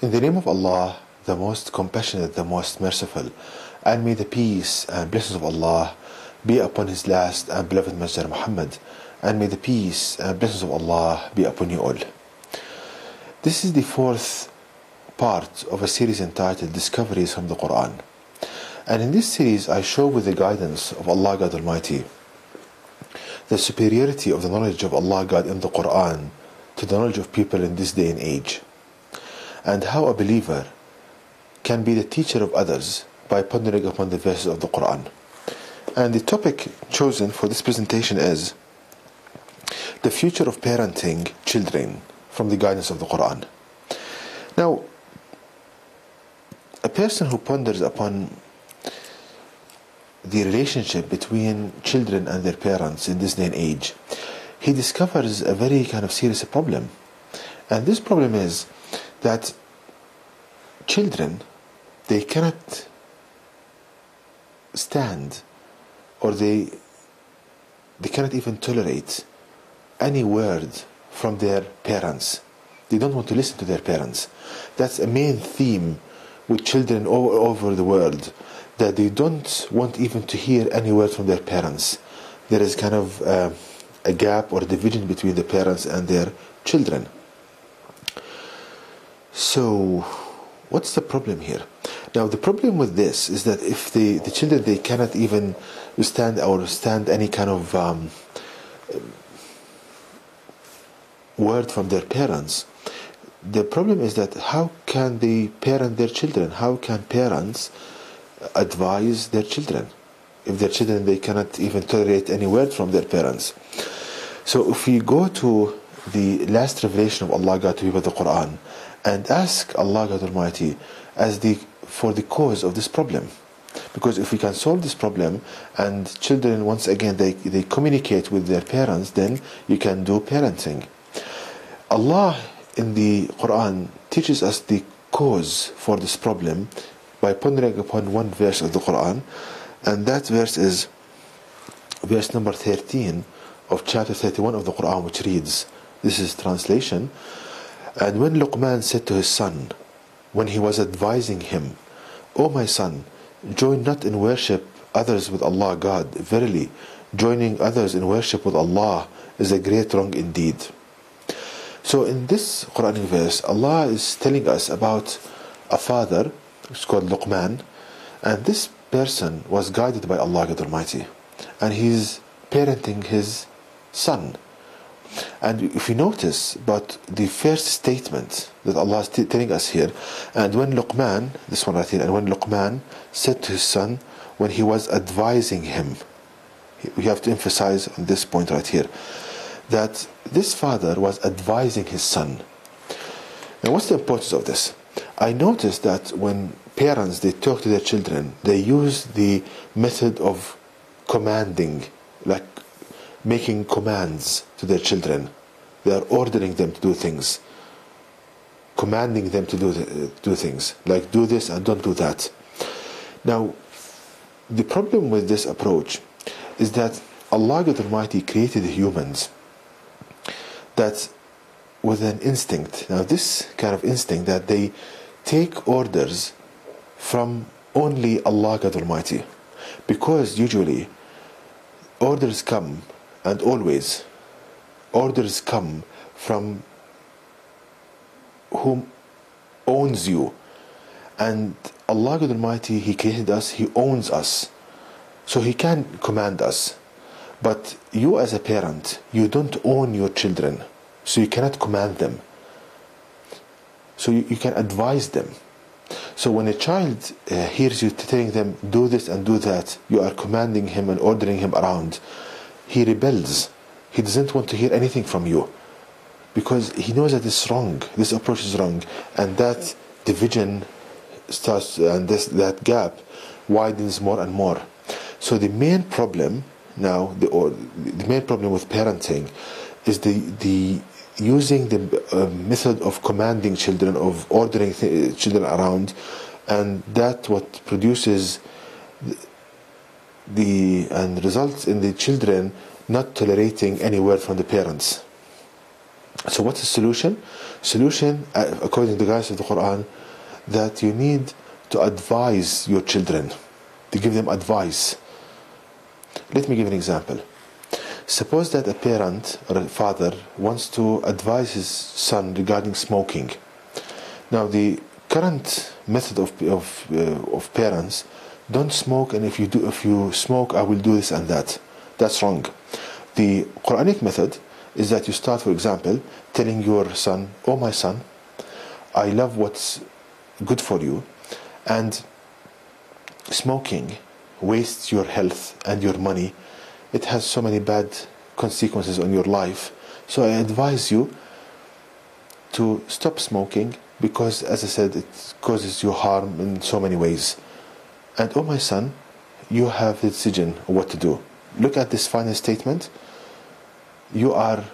In the name of Allah, the most compassionate, the most merciful, and may the peace and blessings of Allah be upon His last and beloved Messenger Muhammad, and may the peace and blessings of Allah be upon you all. This is the fourth part of a series entitled Discoveries from the Quran. And in this series I show, with the guidance of Allah God Almighty, the superiority of the knowledge of Allah God in the Quran to the knowledge of people in this day and age, and how a believer can be the teacher of others by pondering upon the verses of the Quran. And the topic chosen for this presentation is the future of parenting children from the guidance of the Quran. Now, a person who ponders upon the relationship between children and their parents in this day and age, he discovers a very kind of serious problem. And this problem is that children, they cannot stand, or they cannot even tolerate any word from their parents. They don't want to listen to their parents. That's a main theme with children all over the world, that they don't want even to hear any word from their parents. There is kind of a gap or division between the parents and their children. So what's the problem here? Now, the problem with this is that if the children, they cannot even stand any kind of word from their parents, the problem is that how can they parent their children? How can parents advise their children if their children, they cannot even tolerate any word from their parents? So if we go to the last revelation of Allah God to people, the Quran, and ask Allah God Almighty for the cause of this problem, because if we can solve this problem and children, once again, they communicate with their parents, then you can do parenting. Allah in the Quran teaches us the cause for this problem by pondering upon one verse of the Quran, and that verse is verse number 13 of chapter 31 of the Quran, which reads, this is translation: "And when Luqman said to his son, when he was advising him, O my son, join not in worship others with Allah God. Verily, joining others in worship with Allah is a great wrong indeed." So in this Quranic verse, Allah is telling us about a father, who's called Luqman, and this person was guided by Allah God Almighty, and he's parenting his son. And if you notice, but the first statement that Allah is telling us here, and when Luqman, this one right here, and when Luqman said to his son, when he was advising him, we have to emphasize on this point right here, that this father was advising his son. Now, what's the importance of this? I noticed that when parents, they talk to their children, they use the method of commanding, like making commands to their children. They are ordering them to do things, commanding them to do things, like do this and don't do that. Now, the problem with this approach is that Allah God Almighty created humans that with an instinct. Now, this kind of instinct that they take orders from only Allah God Almighty, because usually orders come, and always orders come from whom owns you. And Allah God Almighty, He created us, He owns us, so He can command us. But you as a parent, you don't own your children, so you cannot command them. So you can advise them. So when a child hears you telling them, do this and do that, you are commanding him and ordering him around, he rebels. He doesn't want to hear anything from you, because he knows that it's wrong. This approach is wrong, and that division starts, and that gap widens more and more. So the main problem now, the main problem with parenting is the using the method of commanding children, of ordering children around, and that what produces and results in the children not tolerating any word from the parents. So what's the solution? Solution, according to the guidance of the Quran, that you need to advise your children, to give them advice. Let me give an example. Suppose that a parent or a father wants to advise his son regarding smoking. Now the current method of parents, don't smoke, and if you smoke, I will do this and that. That's wrong. The Quranic method is that you start, for example, telling your son, "Oh my son, I love what's good for you, and smoking wastes your health and your money. It has so many bad consequences on your life. So I advise you to stop smoking, because, as I said, it causes you harm in so many ways. And oh my son, you have the decision of what to do." Look at this final statement. You have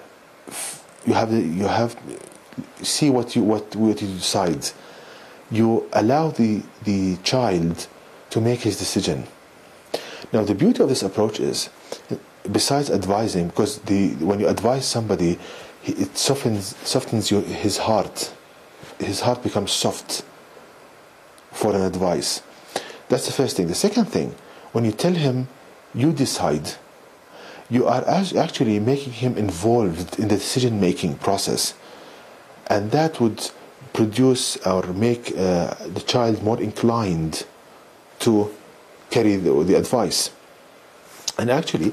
see what you decide. You allow the child to make his decision. Now the beauty of this approach is, besides advising, because when you advise somebody, it softens his heart. His heart becomes soft for an advice. That's the first thing. The second thing, when you tell him, you decide, you are actually making him involved in the decision-making process, and that would produce or make the child more inclined to carry the advice. And actually,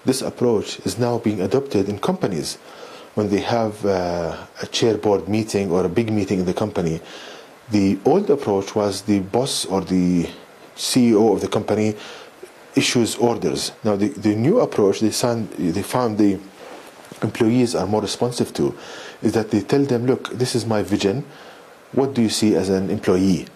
this approach is now being adopted in companies. When they have a chair board meeting or a big meeting in the company, the old approach was the boss or the CEO of the company issues orders. Now the new approach they found the employees are more responsive to, is that they tell them, "Look, this is my vision. What do you see as an employee?"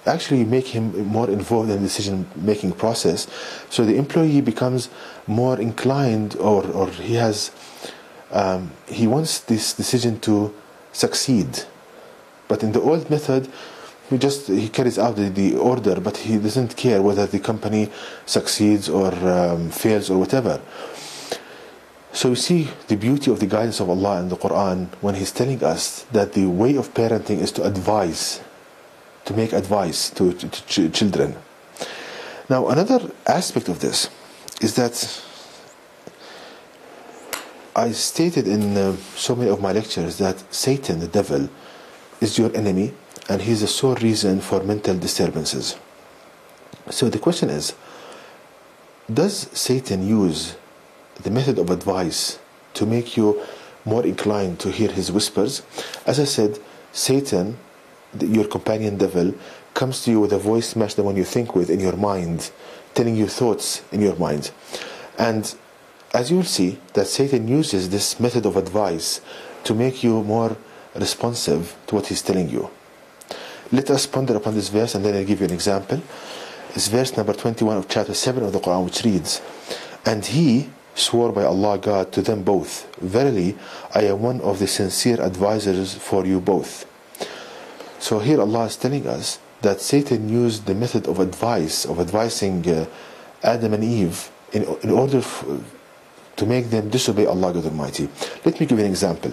Actually make him more involved in the decision-making process, so the employee becomes more inclined, or he wants this decision to succeed. But in the old method, he carries out the order, but he doesn't care whether the company succeeds or fails or whatever. So you see the beauty of the guidance of Allah in the Quran when He's telling us that the way of parenting is to advise, to make advice to children. Now another aspect of this is that I stated in so many of my lectures that Satan, the devil, is your enemy, and he's the sole reason for mental disturbances. So the question is, does Satan use the method of advice to make you more inclined to hear his whispers? As I said, Satan, your companion devil, comes to you with a voice match the one you think with in your mind, telling you thoughts in your mind. And as you will see, that Satan uses this method of advice to make you more responsive to what he's telling you. Let us ponder upon this verse, and then I'll give you an example. It's verse number 21 of chapter 7 of the Quran, which reads, "And he swore by Allah God to them both, verily I am one of the sincere advisors for you both." So here Allah is telling us that Satan used the method of advising Adam and Eve in order to make them disobey Allah God Almighty. Let me give you an example.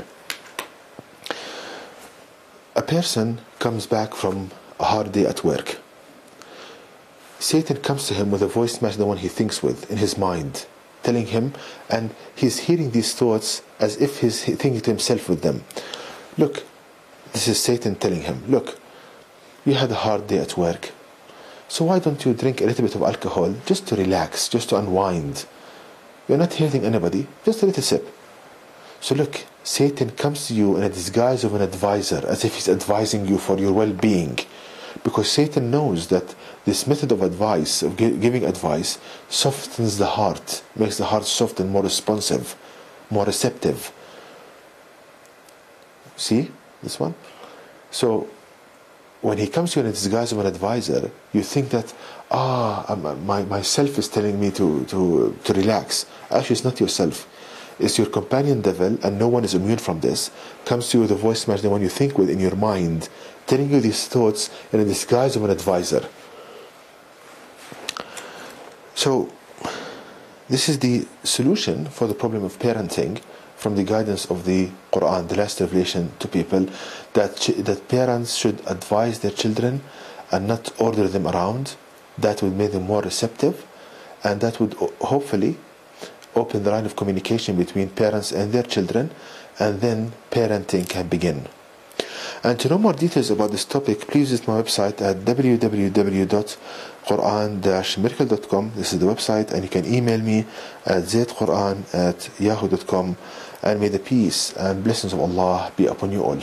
A person comes back from a hard day at work. Satan comes to him with a voice match the one he thinks with in his mind, telling him, and he's hearing these thoughts as if he's thinking to himself with them. Look, this is Satan telling him, look, you had a hard day at work, so why don't you drink a little bit of alcohol just to relax, just to unwind? You're not hurting anybody, just a little sip. So look, Satan comes to you in a disguise of an advisor, as if he's advising you for your well-being, because Satan knows that this method of advice, of giving advice, softens the heart, makes the heart soft and more responsive, more receptive. See this one? So when he comes to you in a disguise of an advisor, you think that myself is telling me to relax. Actually, it's not yourself. It's your companion devil, and no one is immune from this. Comes to you with a voice match the one you think with in your mind, telling you these thoughts in a disguise of an advisor. So this is the solution for the problem of parenting from the guidance of the Quran, the last revelation to people, that parents should advise their children and not order them around. That would make them more receptive, and that would hopefully open the line of communication between parents and their children, and then parenting can begin. And to know more details about this topic, please visit my website at www.quran-miracle.com. This is the website, and you can email me at zaidquran@yahoo.com. And may the peace and blessings of Allah be upon you all.